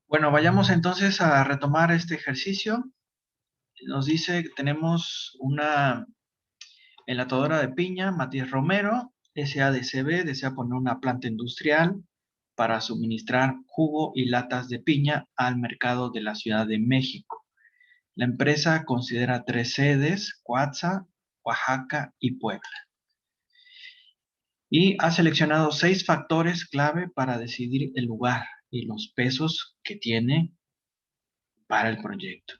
Bueno, vayamos entonces a retomar este ejercicio. Nos dice que tenemos una enlatadora de piña, Matías Romero, SADCB, desea poner una planta industrial para suministrar jugo y latas de piña al mercado de la Ciudad de México. La empresa considera 3 sedes: Coatza, Oaxaca y Puebla. Y ha seleccionado 6 factores clave para decidir el lugar y los pesos que tiene para el proyecto.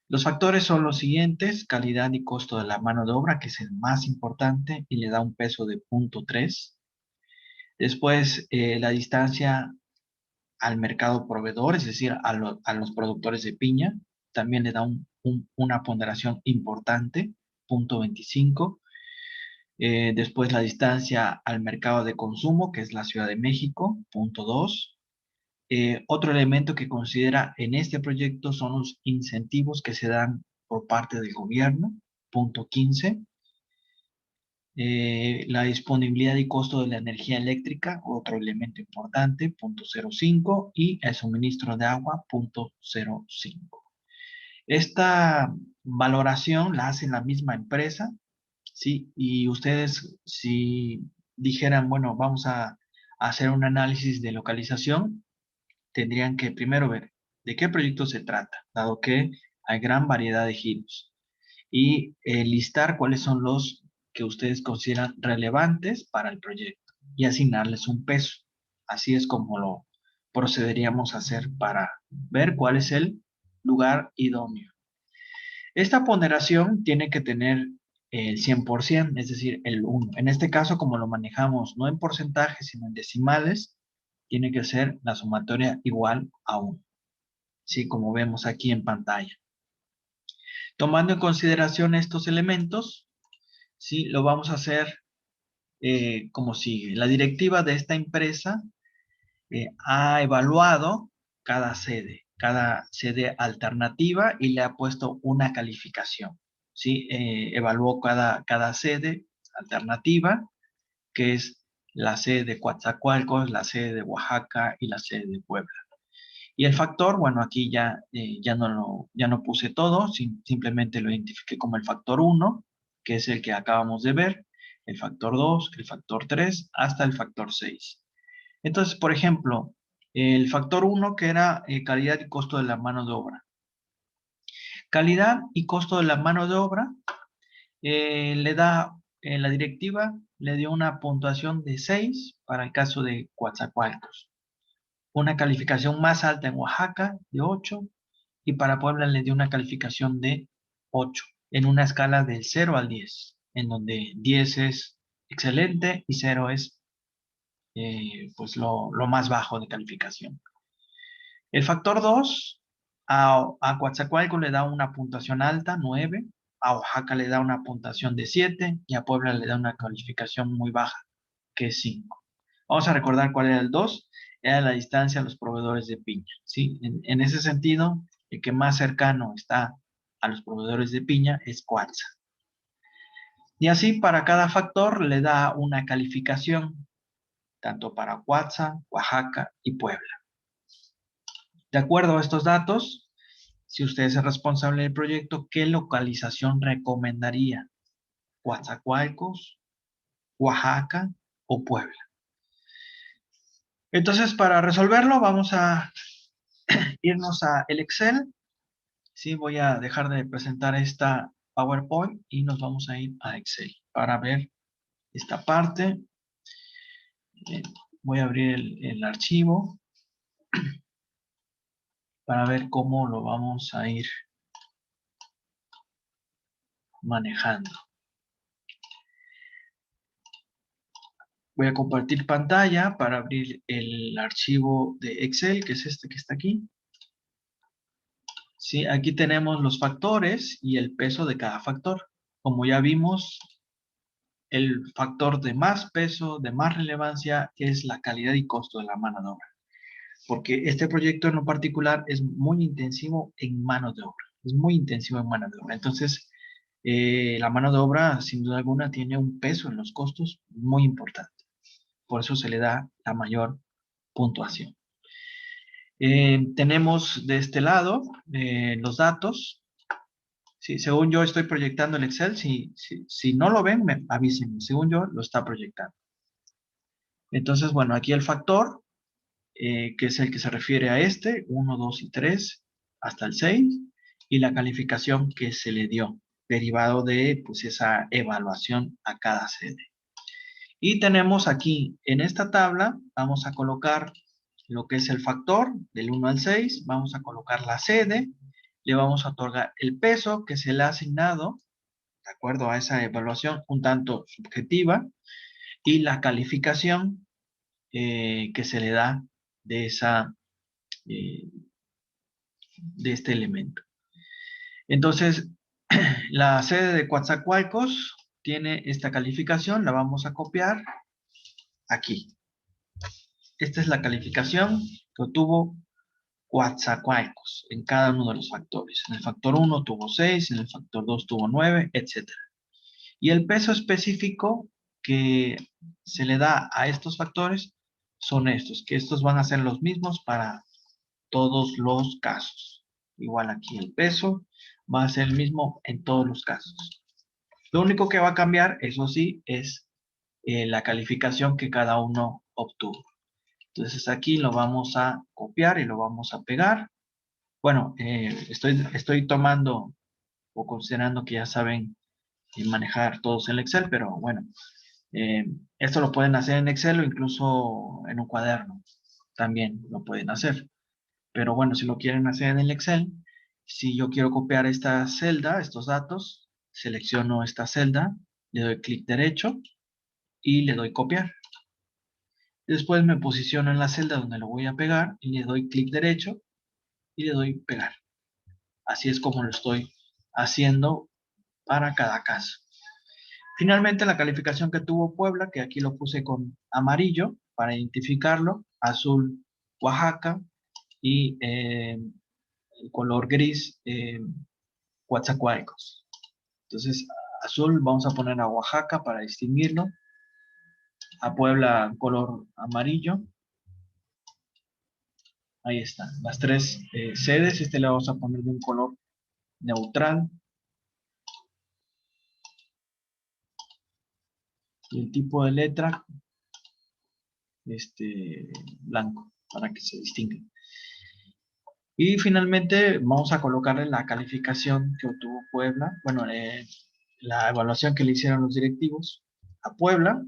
Los factores son los siguientes: calidad y costo de la mano de obra, que es el más importante y le da un peso de 0.3. Después, la distancia al mercado proveedor, es decir, a los productores de piña, también le da una ponderación importante, 0.25. Después, la distancia al mercado de consumo, que es la Ciudad de México, 0.2. Otro elemento que considera en este proyecto son los incentivos que se dan por parte del gobierno, 0.15. La disponibilidad y costo de la energía eléctrica, otro elemento importante, 0.05. Y el suministro de agua, 0.05. Esta valoración la hace la misma empresa, ¿sí? Y ustedes, si dijeran, bueno, vamos a hacer un análisis de localización, tendrían que primero ver de qué proyecto se trata, dado que hay gran variedad de giros, y listar cuáles son los que ustedes consideran relevantes para el proyecto y asignarles un peso. Así es como lo procederíamos a hacer para ver cuál es el lugar idóneo. Esta ponderación tiene que tener el 100%, es decir, el 1. En este caso, como lo manejamos no en porcentajes, sino en decimales, tiene que ser la sumatoria igual a 1, ¿sí? Como vemos aquí en pantalla. Tomando en consideración estos elementos, ¿sí? Lo vamos a hacer como sigue. La directiva de esta empresa ha evaluado cada sede alternativa, y le ha puesto una calificación, ¿sí? Evaluó cada sede alternativa, que es la sede de Coatzacoalcos, la sede de Oaxaca y la sede de Puebla. Y el factor, bueno, aquí ya no puse todo, simplemente lo identifiqué como el factor 1, que es el que acabamos de ver, el factor 2, el factor 3, hasta el factor 6. Entonces, por ejemplo, el factor 1, que era calidad y costo de la mano de obra. Calidad y costo de la mano de obra, la directiva le dio una puntuación de 6 para el caso de Coatzacoalcos, una calificación más alta en Oaxaca de 8, y para Puebla le dio una calificación de 8, en una escala del 0 al 10, en donde 10 es excelente y 0 es pues lo más bajo de calificación. El factor 2, a Coatzacoalcos le da una puntuación alta, 9, a Oaxaca le da una puntuación de 7 y a Puebla le da una calificación muy baja, que es 5. Vamos a recordar cuál era el 2, era la distancia a los proveedores de piña, ¿sí? En ese sentido, el que más cercano está a los proveedores de piña es Coatza. Y así para cada factor le da una calificación, tanto para Coatza, Oaxaca y Puebla. De acuerdo a estos datos, si usted es el responsable del proyecto, ¿qué localización recomendaría? ¿Coatzacoalcos, Oaxaca o Puebla? Entonces, para resolverlo, vamos a irnos a el Excel. Sí, voy a dejar de presentar esta PowerPoint y nos vamos a ir a Excel para ver esta parte. Eh, Voy a abrir el archivo para ver cómo lo vamos a ir manejando. Voy a compartir pantalla para abrir el archivo de Excel, que es este que está aquí. Sí, aquí tenemos los factores y el peso de cada factor. Como ya vimos, el factor de más peso, de más relevancia, es la calidad y costo de la mano de obra, porque este proyecto en lo particular es muy intensivo en mano de obra. Es muy intensivo en mano de obra. Entonces, la mano de obra, sin duda alguna, tiene un peso en los costos muy importante. Por eso se le da la mayor puntuación. Tenemos de este lado los datos. Sí, según yo estoy proyectando el Excel. Si no lo ven, me avisen. Según yo, lo está proyectando. Entonces, bueno, aquí el factor, que es el que se refiere a este, 1, 2 y 3, hasta el 6, y la calificación que se le dio, derivado de pues, esa evaluación a cada sede. Y tenemos aquí, en esta tabla, vamos a colocar lo que es el factor del 1 al 6, vamos a colocar la sede, le vamos a otorgar el peso que se le ha asignado, de acuerdo a esa evaluación un tanto subjetiva, y la calificación que se le da de, eh, de este elemento. Entonces, la sede de Coatzacoalcos tiene esta calificación, la vamos a copiar aquí. Esta es la calificación que obtuvo Coatzacoalcos en cada uno de los factores. En el factor 1 tuvo 6, en el factor 2 tuvo 9, etc. Y el peso específico que se le da a estos factores son estos, que estos van a ser los mismos para todos los casos. Igual aquí el peso va a ser el mismo en todos los casos. Lo único que va a cambiar, eso sí, es la calificación que cada uno obtuvo. Entonces aquí lo vamos a copiar y lo vamos a pegar. Bueno, estoy tomando o considerando que ya saben manejar todos el Excel, pero bueno, esto lo pueden hacer en Excel o incluso en un cuaderno. También lo pueden hacer. Pero bueno, si lo quieren hacer en el Excel, si yo quiero copiar esta celda, estos datos, selecciono esta celda, le doy clic derecho y le doy copiar. Después me posiciono en la celda donde lo voy a pegar y le doy clic derecho y le doy pegar. Así es como lo estoy haciendo para cada caso. Finalmente, la calificación que tuvo Puebla, que aquí lo puse con amarillo para identificarlo, azul Oaxaca y el color gris Coatzacoalcos. Entonces, azul vamos a poner a Oaxaca para distinguirlo, a Puebla color amarillo. Ahí están, las tres sedes. Este le vamos a poner de un color neutral. Y el tipo de letra, blanco, para que se distinga. Y finalmente vamos a colocarle la calificación que obtuvo Puebla, bueno, la evaluación que le hicieron los directivos a Puebla,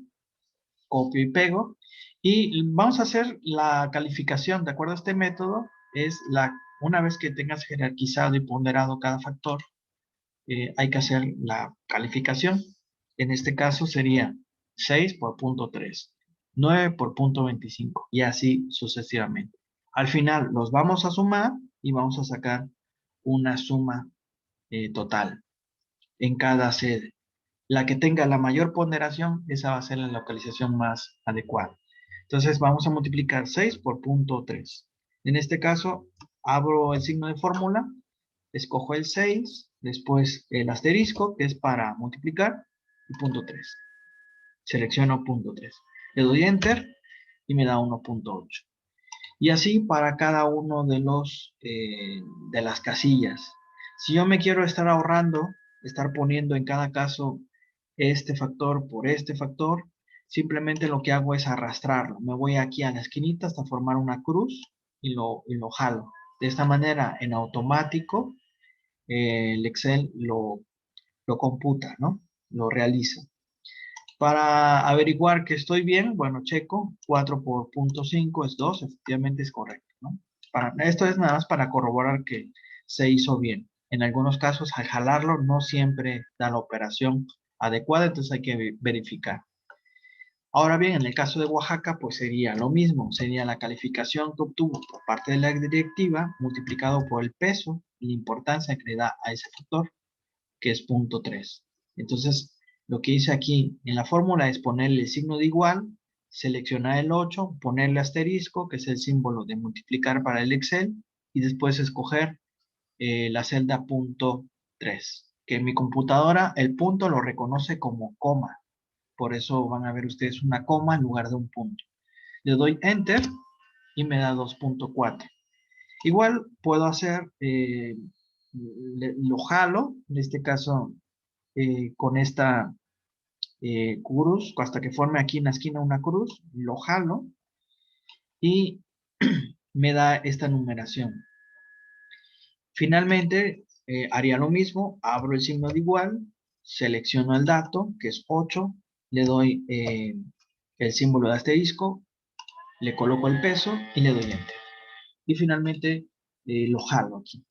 copio y pego, y vamos a hacer la calificación, de acuerdo a este método, una vez que tengas jerarquizado y ponderado cada factor, hay que hacer la calificación. En este caso sería 6 por punto 3, 9 por punto 25 y así sucesivamente. Al final los vamos a sumar y vamos a sacar una suma total en cada sede. La que tenga la mayor ponderación, esa va a ser la localización más adecuada. Entonces vamos a multiplicar 6 por punto 3. En este caso, abro el signo de fórmula, escojo el 6, después el asterisco, que es para multiplicar, y punto 3. Selecciono punto 3. Le doy Enter y me da 1.8. Y así para cada uno de las casillas. Si yo me quiero estar ahorrando, estar poniendo en cada caso este factor por este factor, simplemente lo que hago es arrastrarlo. Me voy aquí a la esquinita hasta formar una cruz y lo jalo. De esta manera, en automático, el Excel lo computa, ¿no? Lo realiza. Para averiguar que estoy bien, bueno, checo, 4 por punto 5 es 2, efectivamente es correcto, ¿no? Esto es nada más para corroborar que se hizo bien. En algunos casos, al jalarlo, no siempre da la operación adecuada, entonces hay que verificar. Ahora bien, en el caso de Oaxaca, pues sería lo mismo, sería la calificación que obtuvo por parte de la directiva multiplicado por el peso y la importancia que le da a ese factor, que es punto 3. Entonces, lo que hice aquí en la fórmula es ponerle el signo de igual, seleccionar el 8, ponerle asterisco, que es el símbolo de multiplicar para el Excel, y después escoger la celda punto 3, que en mi computadora el punto lo reconoce como coma. Por eso van a ver ustedes una coma en lugar de un punto. Le doy Enter y me da 2.4. Igual puedo hacer, lo jalo, en este caso, con esta cruz, hasta que forme aquí en la esquina una cruz, lo jalo y me da esta numeración. Finalmente, haría lo mismo, abro el signo de igual, selecciono el dato, que es 8, le doy el símbolo de asterisco, le coloco el peso y le doy Enter. Y finalmente lo jalo aquí.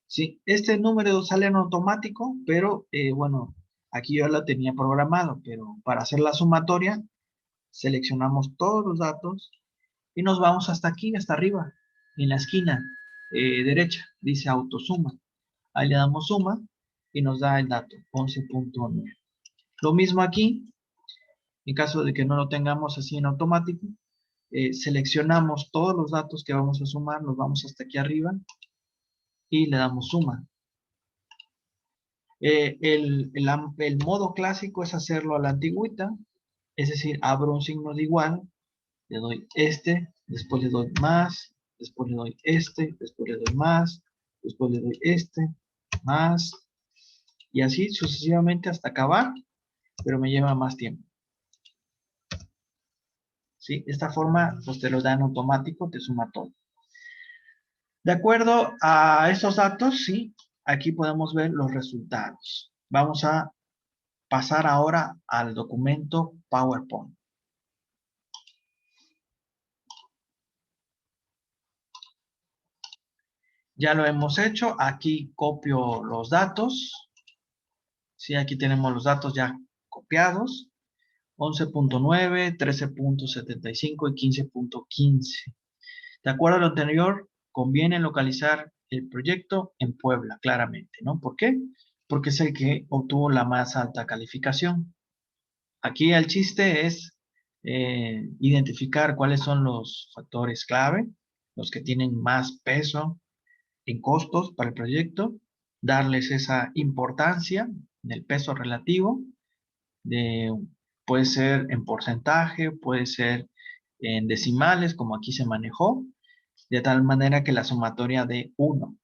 ¿Sí? Este número sale en automático, pero bueno, aquí yo lo tenía programado, pero para hacer la sumatoria, seleccionamos todos los datos y nos vamos hasta aquí, hasta arriba, en la esquina derecha, dice autosuma. Ahí le damos suma y nos da el dato, 11.9. Lo mismo aquí, en caso de que no lo tengamos así en automático, seleccionamos todos los datos que vamos a sumar, nos vamos hasta aquí arriba y le damos suma. El modo clásico es hacerlo a la antigüita, es decir, abro un signo de igual, le doy este, después le doy más, después le doy este, después le doy más, después le doy este, más, y así sucesivamente hasta acabar, pero me lleva más tiempo. ¿Sí? De esta forma, pues te lo da en automático, te suma todo. De acuerdo a estos datos, sí, aquí podemos ver los resultados. Vamos a pasar ahora al documento PowerPoint. Ya lo hemos hecho. Aquí copio los datos. Sí, aquí tenemos los datos ya copiados. 11.9, 13.75 y 15.15. De acuerdo a lo anterior, conviene localizar el proyecto en Puebla, claramente, ¿no? ¿Por qué? Porque es el que obtuvo la más alta calificación. Aquí el chiste es identificar cuáles son los factores clave, los que tienen más peso en costos para el proyecto, darles esa importancia en el peso relativo, de, puede ser en porcentaje, puede ser en decimales, como aquí se manejó, de tal manera que la sumatoria de 1,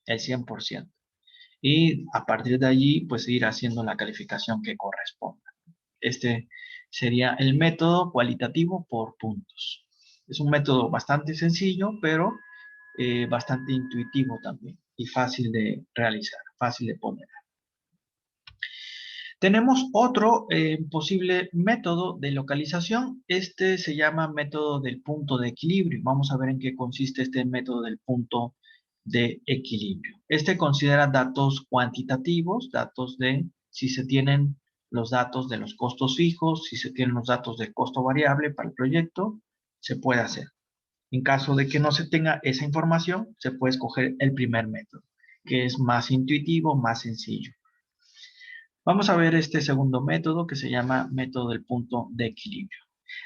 el 100%. Y a partir de allí, pues ir haciendo la calificación que corresponda. Este sería el método cualitativo por puntos. Es un método bastante sencillo, pero bastante intuitivo también y fácil de realizar, fácil de poner. Tenemos otro posible método de localización. Este se llama método del punto de equilibrio. Vamos a ver en qué consiste este método del punto de equilibrio. Este considera datos cuantitativos, datos de si se tienen los datos de los costos fijos, si se tienen los datos del costo variable para el proyecto, se puede hacer. En caso de que no se tenga esa información, se puede escoger el primer método, que es más intuitivo, más sencillo. Vamos a ver este segundo método que se llama método del punto de equilibrio.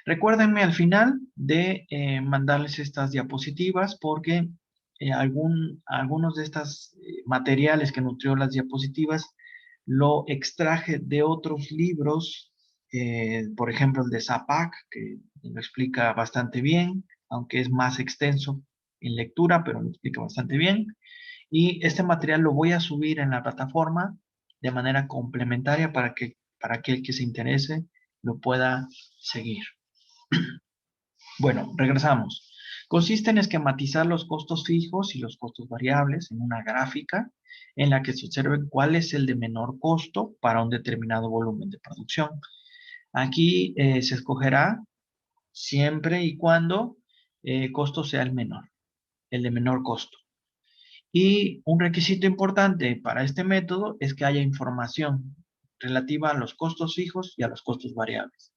Recuérdenme al final de mandarles estas diapositivas porque algunos de estos materiales que nutrió las diapositivas lo extraje de otros libros, por ejemplo el de Zapac, que lo explica bastante bien, aunque es más extenso en lectura, pero lo explica bastante bien. Y este material lo voy a subir en la plataforma de manera complementaria para aquel que se interese lo pueda seguir. Bueno, regresamos. Consiste en esquematizar los costos fijos y los costos variables en una gráfica en la que se observe cuál es el de menor costo para un determinado volumen de producción. Aquí se escogerá siempre y cuando el costo sea el menor, el de menor costo. Y un requisito importante para este método es que haya información relativa a los costos fijos y a los costos variables.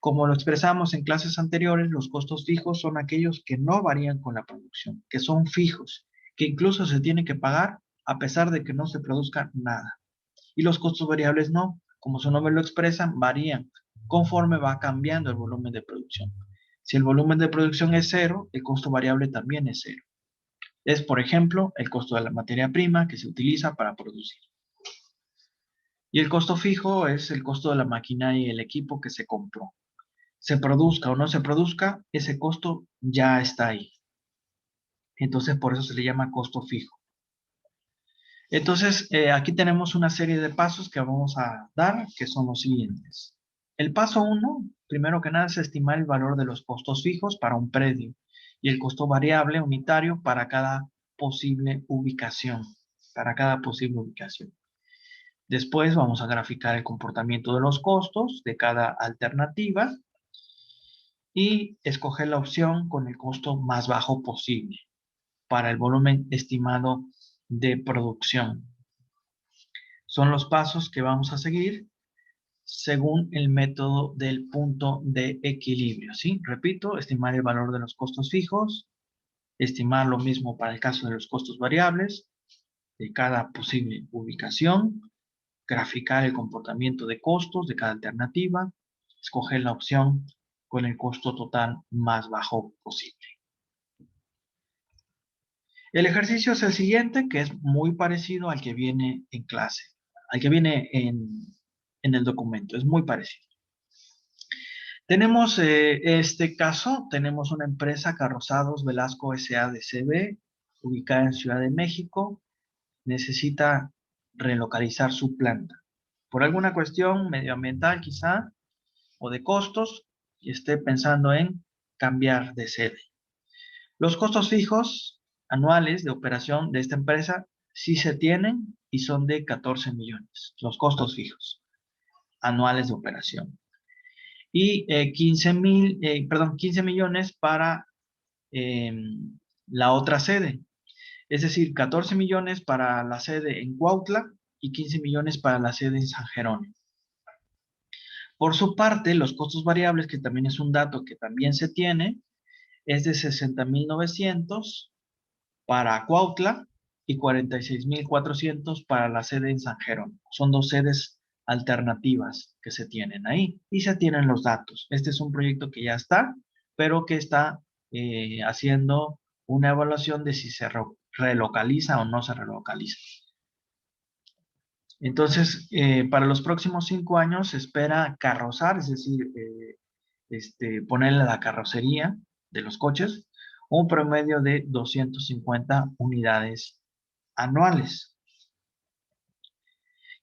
Como lo expresamos en clases anteriores, los costos fijos son aquellos que no varían con la producción, que son fijos, que incluso se tienen que pagar a pesar de que no se produzca nada. Y los costos variables no, como su nombre lo expresa, varían conforme va cambiando el volumen de producción. Si el volumen de producción es cero, el costo variable también es cero. Es, por ejemplo, el costo de la materia prima que se utiliza para producir. Y el costo fijo es el costo de la maquinaria y el equipo que se compró. Se produzca o no se produzca, ese costo ya está ahí. Entonces, por eso se le llama costo fijo. Entonces, aquí tenemos una serie de pasos que vamos a dar, que son los siguientes. El paso 1, primero que nada, es estimar el valor de los costos fijos para un predio y el costo variable unitario para cada posible ubicación. Después vamos a graficar el comportamiento de los costos de cada alternativa y escoger la opción con el costo más bajo posible para el volumen estimado de producción. Son los pasos que vamos a seguir según el método del punto de equilibrio, ¿sí? Repito, estimar el valor de los costos fijos, estimar lo mismo para el caso de los costos variables de cada posible ubicación, graficar el comportamiento de costos de cada alternativa, escoger la opción con el costo total más bajo posible. El ejercicio es el siguiente, que es muy parecido al que viene en clase, al que viene en el documento, es muy parecido. Tenemos este caso, tenemos una empresa Carrozados Velasco S.A.D.C.V., ubicada en Ciudad de México, necesita relocalizar su planta. Por alguna cuestión medioambiental quizá, o de costos, y esté pensando en cambiar de sede. Los costos fijos anuales de operación de esta empresa sí se tienen y son de 14 millones, los costos fijos anuales de operación. Y 15 millones para la otra sede. Es decir, 14 millones para la sede en Cuautla y 15 millones para la sede en San Jerónimo. Por su parte, los costos variables, que también es un dato que también se tiene, es de 60,900 para Cuautla y 46,400 para la sede en San Jerónimo. Son dos sedes alternativas que se tienen ahí y se tienen los datos. Este es un proyecto que ya está, pero que está haciendo una evaluación de si se relocaliza o no se relocaliza. Entonces, para los próximos 5 años se espera carrozar, es decir, ponerle la carrocería de los coches, un promedio de 250 unidades anuales.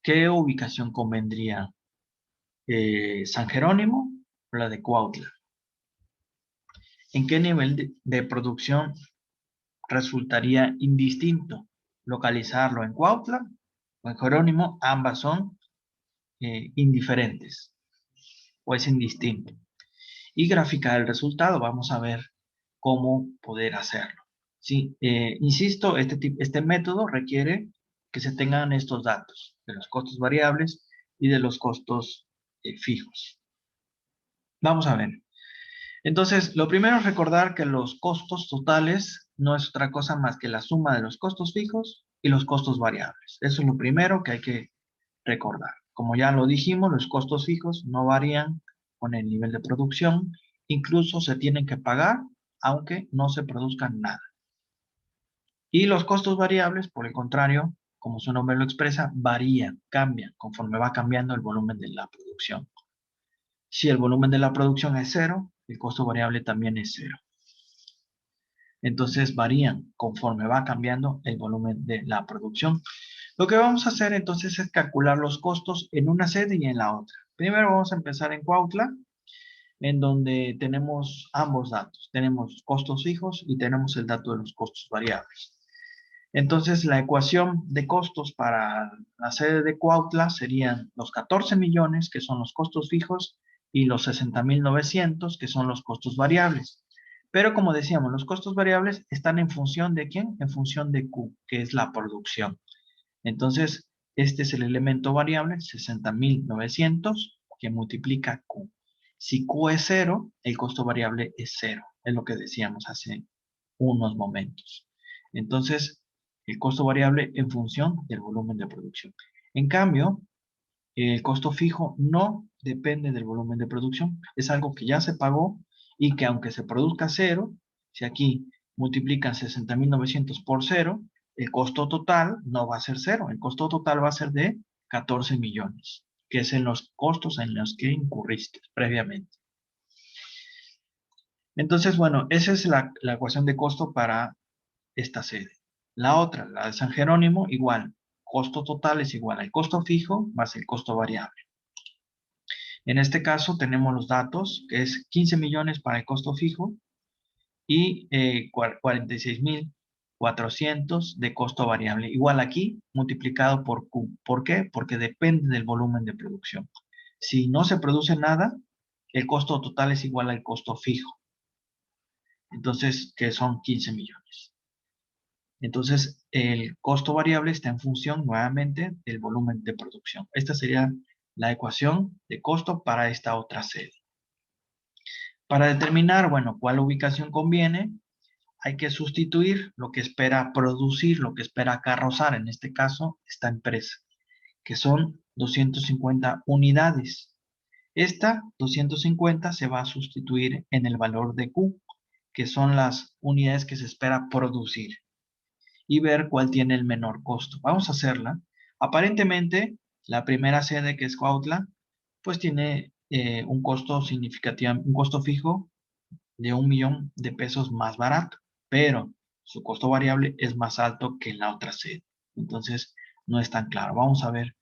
¿Qué ubicación convendría? ¿San Jerónimo o la de Cuautla? ¿En qué nivel de producción resultaría indistinto localizarlo en Cuautla o en Jerónimo? Ambas son indiferentes o es indistinto. Y graficar el resultado, vamos a ver cómo poder hacerlo. Sí, insisto, este método requiere que se tengan estos datos de los costos variables y de los costos fijos. Vamos a ver. Entonces, lo primero es recordar que los costos totales no es otra cosa más que la suma de los costos fijos y los costos variables. Eso es lo primero que hay que recordar. Como ya lo dijimos, los costos fijos no varían con el nivel de producción, incluso se tienen que pagar aunque no se produzca nada. Y los costos variables, por el contrario, como su nombre lo expresa, varían, cambian conforme va cambiando el volumen de la producción. Si el volumen de la producción es cero, el costo variable también es cero. Entonces varían conforme va cambiando el volumen de la producción. Lo que vamos a hacer entonces es calcular los costos en una sede y en la otra. Primero vamos a empezar en Cuautla, en donde tenemos ambos datos. Tenemos costos fijos y tenemos el dato de los costos variables. Entonces la ecuación de costos para la sede de Cuautla serían los 14 millones, que son los costos fijos, y los 60,900, que son los costos variables. Pero como decíamos, los costos variables están en función de ¿quién? En función de Q, que es la producción. Entonces, este es el elemento variable, 60,900, que multiplica Q. Si Q es 0, el costo variable es 0. Es lo que decíamos hace unos momentos. Entonces, el costo variable en función del volumen de producción. En cambio, el costo fijo no depende del volumen de producción. Es algo que ya se pagó y que aunque se produzca 0, si aquí multiplican 60,900 por 0, el costo total no va a ser 0. El costo total va a ser de 14 millones, que es en los costos en los que incurriste previamente. Entonces, bueno, esa es la ecuación de costo para esta sede. La otra, la de San Jerónimo, igual. Costo total es igual al costo fijo más el costo variable. En este caso tenemos los datos, que es 15 millones para el costo fijo y 46.400 de costo variable. Igual aquí, multiplicado por Q. ¿Por qué? Porque depende del volumen de producción. Si no se produce nada, el costo total es igual al costo fijo. Entonces, que son 15 millones. Entonces, el costo variable está en función nuevamente del volumen de producción. Esta sería la ecuación de costo para esta otra sede. Para determinar, bueno, cuál ubicación conviene, hay que sustituir lo que espera producir, lo que espera carrozar, en este caso, esta empresa, que son 250 unidades. Esta 250 se va a sustituir en el valor de Q, que son las unidades que se espera producir, y ver cuál tiene el menor costo. Vamos a hacerla. Aparentemente, la primera sede, que es Cuautla, pues tiene un costo significativo, un costo fijo de 1 millón de pesos más barato, pero su costo variable es más alto que en la otra sede. Entonces, no es tan claro. Vamos a ver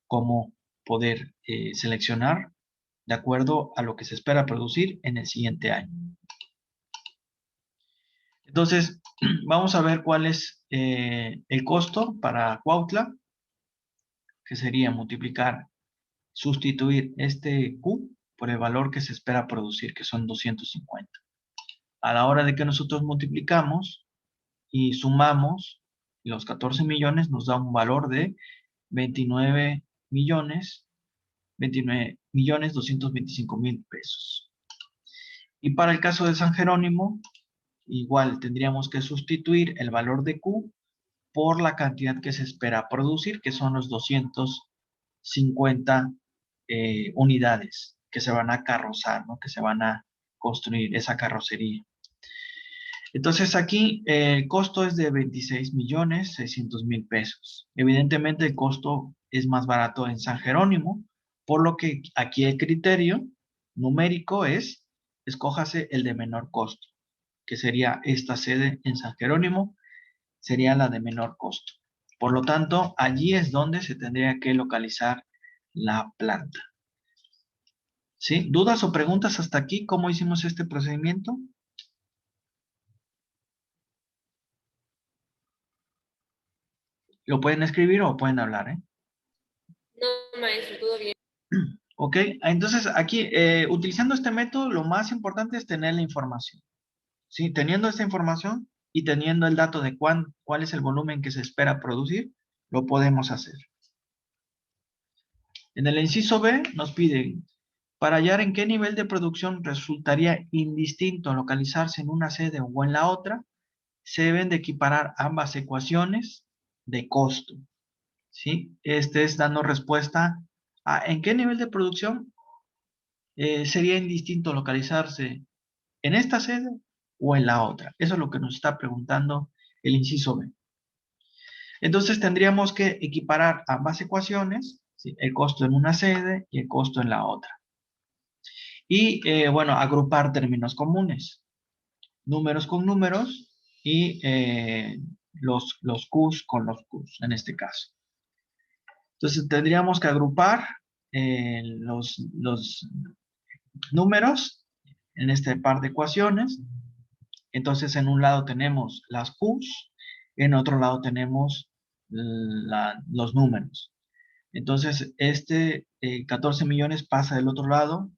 cómo poder seleccionar de acuerdo a lo que se espera producir en el siguiente año. Entonces, vamos a ver cuál es el costo para Cuautla, que sería multiplicar, sustituir este Q por el valor que se espera producir, que son 250. A la hora de que nosotros multiplicamos y sumamos los 14 millones, nos da un valor de 29.225.000 pesos. Y para el caso de San Jerónimo, igual tendríamos que sustituir el valor de Q por la cantidad que se espera producir, que son los 250 unidades que se van a carrozar, ¿no? Que se van a construir esa carrocería. Entonces aquí el costo es de 26.600.000 pesos. Evidentemente el costo es más barato en San Jerónimo, por lo que aquí el criterio numérico es, escójase el de menor costo, que sería esta sede en San Jerónimo, sería la de menor costo. Por lo tanto, allí es donde se tendría que localizar la planta. ¿Sí? ¿Dudas o preguntas hasta aquí? ¿Cómo hicimos este procedimiento? Lo pueden escribir o pueden hablar, ¿eh? No, maestro, todo bien. Ok, entonces aquí, utilizando este método, lo más importante es tener la información. ¿Sí? Teniendo esta información y teniendo el dato de cuál es el volumen que se espera producir, lo podemos hacer. En el inciso B nos piden, para hallar en qué nivel de producción resultaría indistinto localizarse en una sede o en la otra, se deben de equiparar ambas ecuaciones de costo. ¿Sí? Este es dando respuesta a en qué nivel de producción sería indistinto localizarse en esta sede o en la otra. Eso es lo que nos está preguntando el inciso B. Entonces tendríamos que equiparar ambas ecuaciones, ¿sí? El costo en una sede y el costo en la otra. Y bueno, agrupar términos comunes, números con números y los Qs con los Qs en este caso. Entonces tendríamos que agrupar los números en este par de ecuaciones. Entonces, en un lado tenemos las Qs, en otro lado tenemos los números. Entonces, 14 millones pasa del otro lado,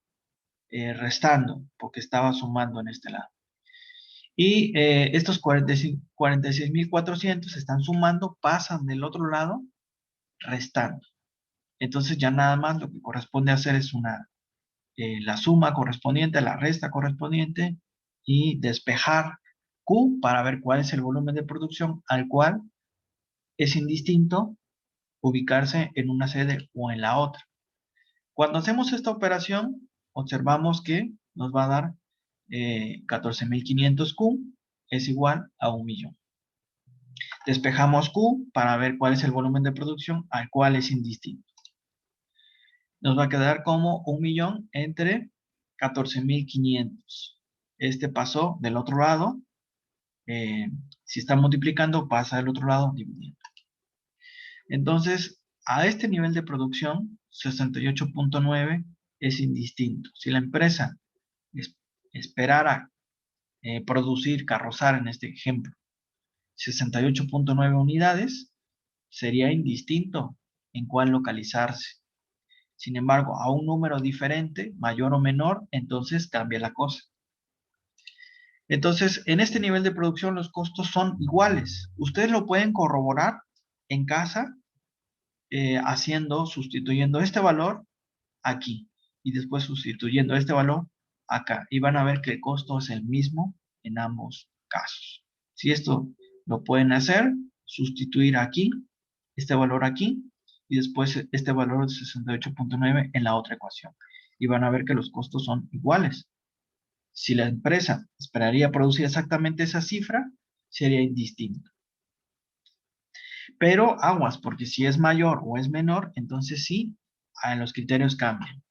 restando, porque estaba sumando en este lado. Y estos 46.400 están sumando, pasan del otro lado, restando. Entonces, ya nada más lo que corresponde hacer es la suma correspondiente, la resta correspondiente y despejar Q para ver cuál es el volumen de producción al cual es indistinto ubicarse en una sede o en la otra. Cuando hacemos esta operación, observamos que nos va a dar 14.500 Q es igual a 1.000.000. Despejamos Q para ver cuál es el volumen de producción al cual es indistinto. Nos va a quedar como 1.000.000 entre 14.500. Este pasó del otro lado si está multiplicando, pasa al otro lado dividiendo. Entonces, a este nivel de producción, 68.9 es indistinto. Si la empresa esperara producir, carrozar en este ejemplo, 68.9 unidades, sería indistinto en cuál localizarse. Sin embargo, a un número diferente, mayor o menor, entonces cambia la cosa. Entonces, en este nivel de producción los costos son iguales. Ustedes lo pueden corroborar en casa sustituyendo este valor aquí y después sustituyendo este valor acá. Y van a ver que el costo es el mismo en ambos casos. Si esto lo pueden hacer, sustituir aquí, este valor aquí, y después este valor de 68.9 en la otra ecuación. Y van a ver que los costos son iguales. Si la empresa esperaría producir exactamente esa cifra, sería indistinto. Pero aguas, porque si es mayor o es menor, entonces sí, los criterios cambian.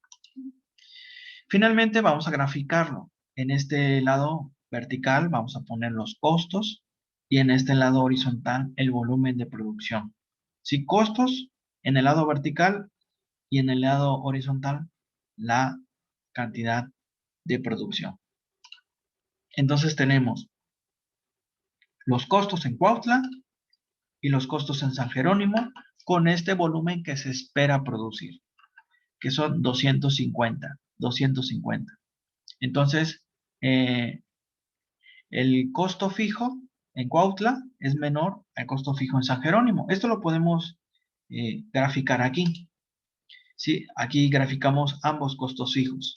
Finalmente vamos a graficarlo. En este lado vertical vamos a poner los costos y en este lado horizontal el volumen de producción. Si costos en el lado vertical y en el lado horizontal la cantidad de producción. Entonces tenemos los costos en Cuautla y los costos en San Jerónimo con este volumen que se espera producir, que son 250. Entonces, el costo fijo en Cuautla es menor al costo fijo en San Jerónimo. Esto lo podemos graficar aquí. ¿Sí? Aquí graficamos ambos costos fijos.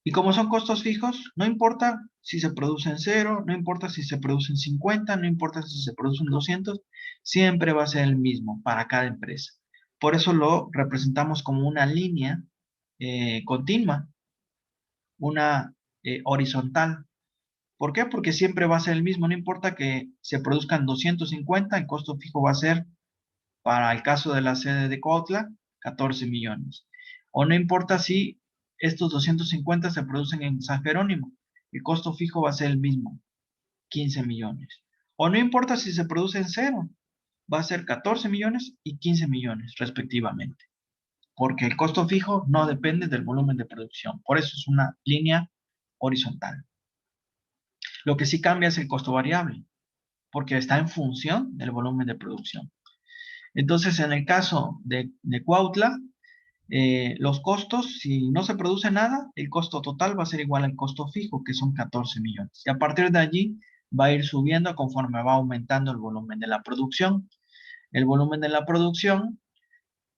Y como son costos fijos, no importa si se producen 0, no importa si se producen 50, no importa si se producen 200, siempre va a ser el mismo para cada empresa. Por eso lo representamos como una línea continua, una horizontal. ¿Por qué? Porque siempre va a ser el mismo, no importa que se produzcan 250, el costo fijo va a ser, para el caso de la sede de Cuautla, 14 millones. O no importa si estos 250 se producen en San Jerónimo, el costo fijo va a ser el mismo, 15 millones. O no importa si se produce en cero, va a ser 14 millones y 15 millones respectivamente, porque el costo fijo no depende del volumen de producción, por eso es una línea horizontal. Lo que sí cambia es el costo variable, porque está en función del volumen de producción. Entonces, en el caso de Cuautla, los costos, si no se produce nada, el costo total va a ser igual al costo fijo, que son 14 millones. Y a partir de allí va a ir subiendo conforme va aumentando el volumen de la producción. El volumen de la producción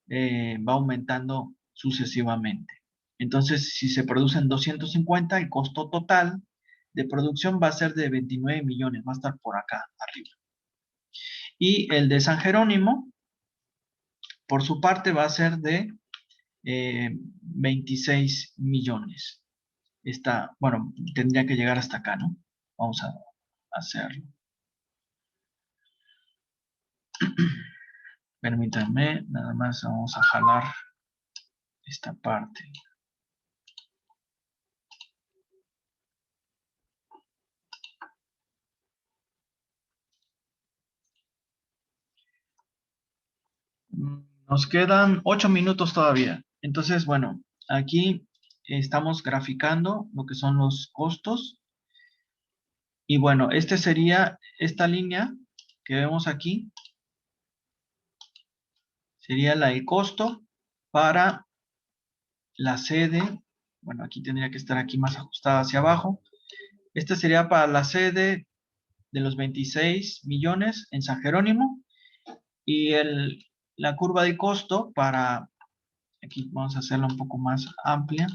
va aumentando sucesivamente. Entonces, si se producen 250, el costo total de producción va a ser de 29 millones, va a estar por acá arriba. Y el de San Jerónimo, por su parte, va a ser de 26 millones. Bueno, tendría que llegar hasta acá, ¿no? Vamos a hacerlo. Permítanme, nada más vamos a jalar esta parte. Nos quedan 8 minutos todavía. Entonces, bueno, aquí estamos graficando lo que son los costos. Y bueno, este sería esta línea que vemos aquí. Sería el costo para la sede. Bueno, aquí tendría que estar aquí más ajustada hacia abajo. Este sería para la sede de los 26 millones en San Jerónimo. Y la curva de costo para, aquí vamos a hacerla un poco más amplia.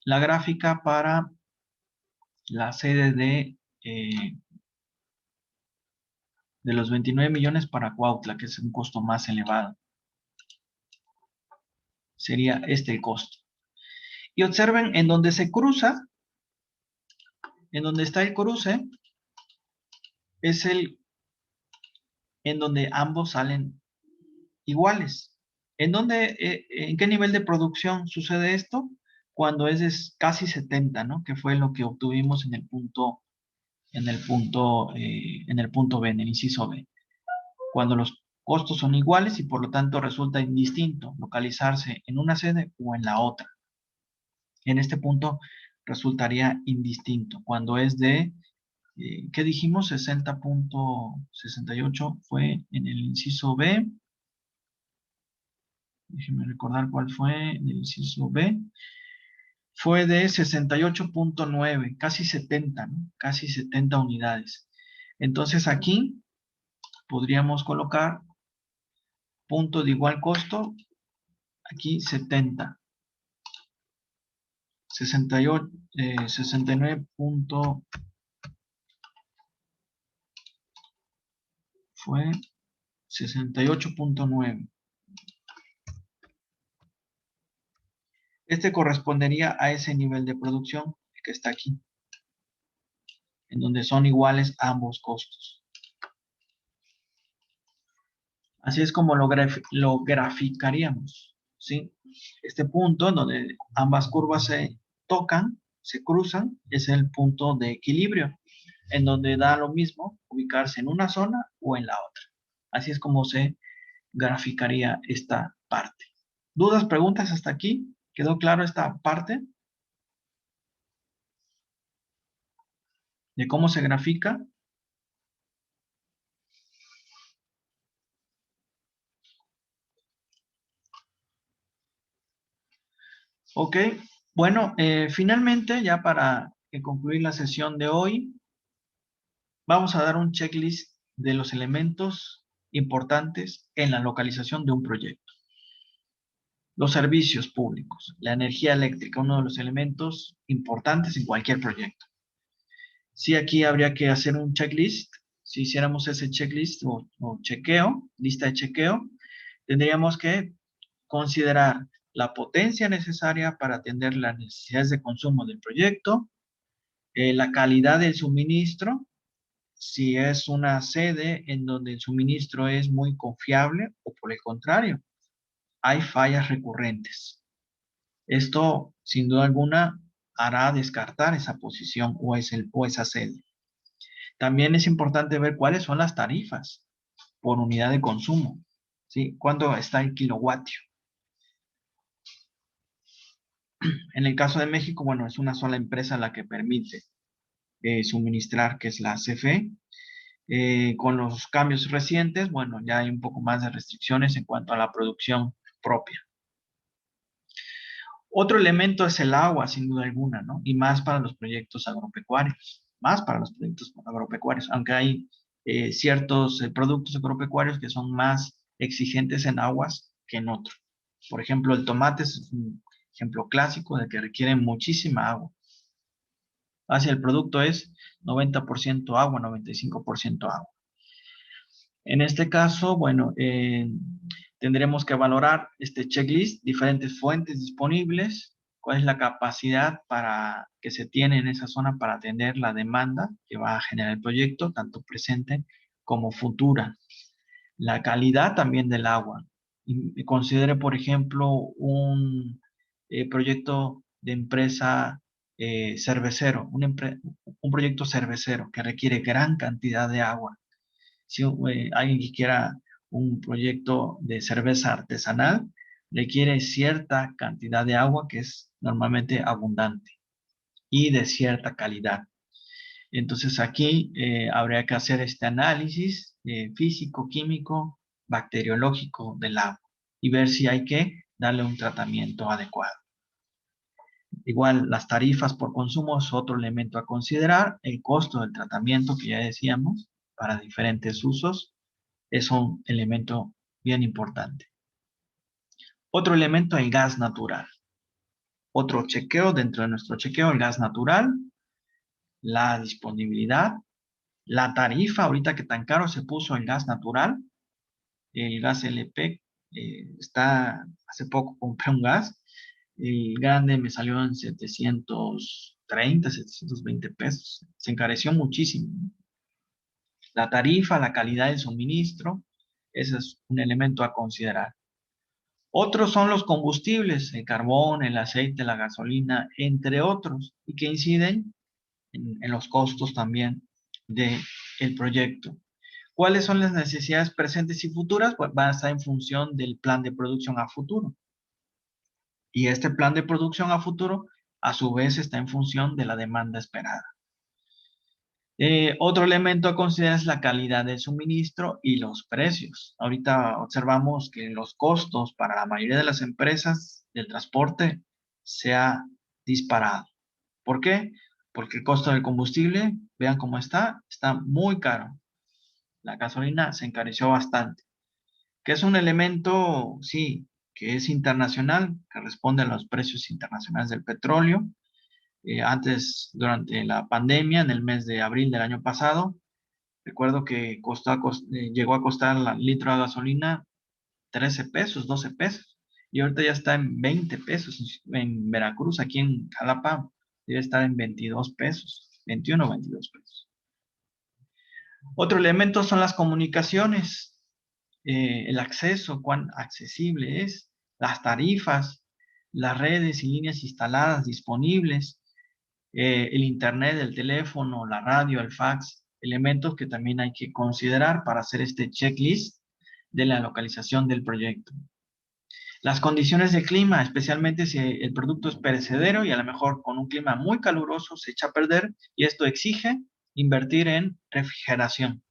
La gráfica para la sede de los 29 millones para Cuautla, que es un costo más elevado. Sería este el costo. Y observen, en donde se cruza, en donde está el cruce, es en donde ambos salen iguales. ¿En qué nivel de producción sucede esto? Cuando es de casi 70, ¿no? Que fue lo que obtuvimos en el punto en el punto B, en el inciso B. Cuando los costos son iguales y por lo tanto resulta indistinto localizarse en una sede o en la otra. En este punto resultaría indistinto. Cuando es de, ¿qué dijimos? 60.68 fue en el inciso B. Déjenme recordar cuál fue en el inciso B. Fue de 68.9, casi 70, ¿no? Casi 70 unidades. Entonces aquí podríamos colocar punto de igual costo, aquí 70. 68, 69 punto, fue 68.9. Este correspondería a ese nivel de producción que está aquí, en donde son iguales ambos costos. Así es como lo graficaríamos, ¿sí? Este punto en donde ambas curvas se tocan, se cruzan, es el punto de equilibrio, en donde da lo mismo ubicarse en una zona o en la otra. Así es como se graficaría esta parte. ¿Dudas, preguntas hasta aquí? ¿Quedó claro esta parte? ¿De cómo se grafica? Ok, bueno, finalmente, ya para concluir la sesión de hoy, vamos a dar un checklist de los elementos importantes en la localización de un proyecto. Los servicios públicos, la energía eléctrica, uno de los elementos importantes en cualquier proyecto. Sí, aquí habría que hacer un checklist. Si hiciéramos ese checklist o chequeo, lista de chequeo, tendríamos que considerar la potencia necesaria para atender las necesidades de consumo del proyecto, la calidad del suministro, si es una sede en donde el suministro es muy confiable o por el contrario, hay fallas recurrentes. Esto, sin duda alguna, hará descartar esa posición o esa sede. También es importante ver cuáles son las tarifas por unidad de consumo, ¿sí? ¿Cuánto está el kilovatio? En el caso de México, bueno, es una sola empresa la que permite suministrar, que es la CFE. Con los cambios recientes, bueno, ya hay un poco más de restricciones en cuanto a la producción propia. Otro elemento es el agua, sin duda alguna, ¿no? Y más para los proyectos agropecuarios, más para los proyectos agropecuarios, aunque hay ciertos productos agropecuarios que son más exigentes en aguas que en otros. Por ejemplo, el tomate es un ejemplo clásico de que requiere muchísima agua. Hacia el producto es 90% agua, 95% agua. En este caso, bueno, tendremos que valorar este checklist, diferentes fuentes disponibles, cuál es la capacidad para que se tiene en esa zona para atender la demanda que va a generar el proyecto, tanto presente como futura. La calidad también del agua. Y considere, por ejemplo, un proyecto de empresa cervecero, un proyecto cervecero que requiere gran cantidad de agua. Si alguien que quiera un proyecto de cerveza artesanal, requiere cierta cantidad de agua que es normalmente abundante y de cierta calidad. Entonces aquí habría que hacer este análisis físico, químico, bacteriológico del agua y ver si hay que darle un tratamiento adecuado. Igual, las tarifas por consumo es otro elemento a considerar. El costo del tratamiento, que ya decíamos, para diferentes usos, es un elemento bien importante. Otro elemento, el gas natural. Otro chequeo dentro de nuestro chequeo, el gas natural, la disponibilidad, la tarifa, ahorita que tan caro se puso el gas natural, el gas LP, hace poco compré un gas, el grande me salió en 730, 720 pesos, se encareció muchísimo. La tarifa, la calidad del suministro, ese es un elemento a considerar. Otros son los combustibles, el carbón, el aceite, la gasolina, entre otros, y que inciden en los costos también del proyecto. ¿Cuáles son las necesidades presentes y futuras? Pues va a estar en función del plan de producción a futuro. Y este plan de producción a futuro, a su vez, está en función de la demanda esperada. Otro elemento a considerar es la calidad del suministro y los precios. Ahorita observamos que los costos para la mayoría de las empresas del transporte se ha disparado. ¿Por qué? Porque el costo del combustible, vean cómo está muy caro. La gasolina se encareció bastante, que es un elemento, sí, que es internacional, que responde a los precios internacionales del petróleo. Antes, durante la pandemia, en el mes de abril del año pasado, recuerdo que llegó a costar el litro de gasolina 13 pesos, 12 pesos, y ahorita ya está en 20 pesos. En Veracruz, aquí en Jalapa, debe estar en 22 pesos, 21 o 22 pesos. Otro elemento son las comunicaciones, el acceso, cuán accesible es, las tarifas, las redes y líneas instaladas disponibles, el internet, el teléfono, la radio, el fax, elementos que también hay que considerar para hacer este checklist de la localización del proyecto. Las condiciones de clima, especialmente si el producto es perecedero y a lo mejor con un clima muy caluroso se echa a perder, y esto exige invertir en refrigeración.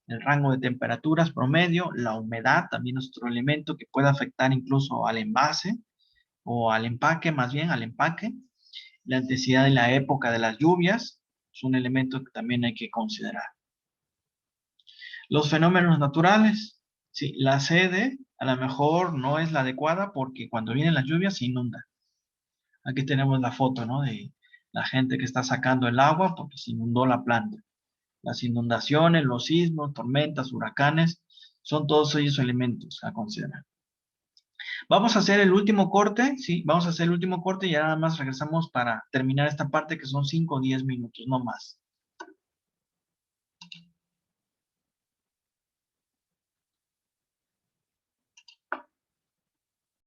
El rango de temperaturas promedio, la humedad también es otro elemento que puede afectar incluso al envase o al empaque, más bien al empaque. La intensidad de la época de las lluvias es un elemento que también hay que considerar. Los fenómenos naturales, sí, la sede a lo mejor no es la adecuada porque cuando vienen las lluvias se inunda. Aquí tenemos la foto, ¿no? De la gente que está sacando el agua porque se inundó la planta. Las inundaciones, los sismos, tormentas, huracanes, son todos ellos elementos a considerar. Vamos a hacer el último corte, sí, vamos a hacer el último corte y ya nada más regresamos para terminar esta parte que son 5 o 10 minutos, no más.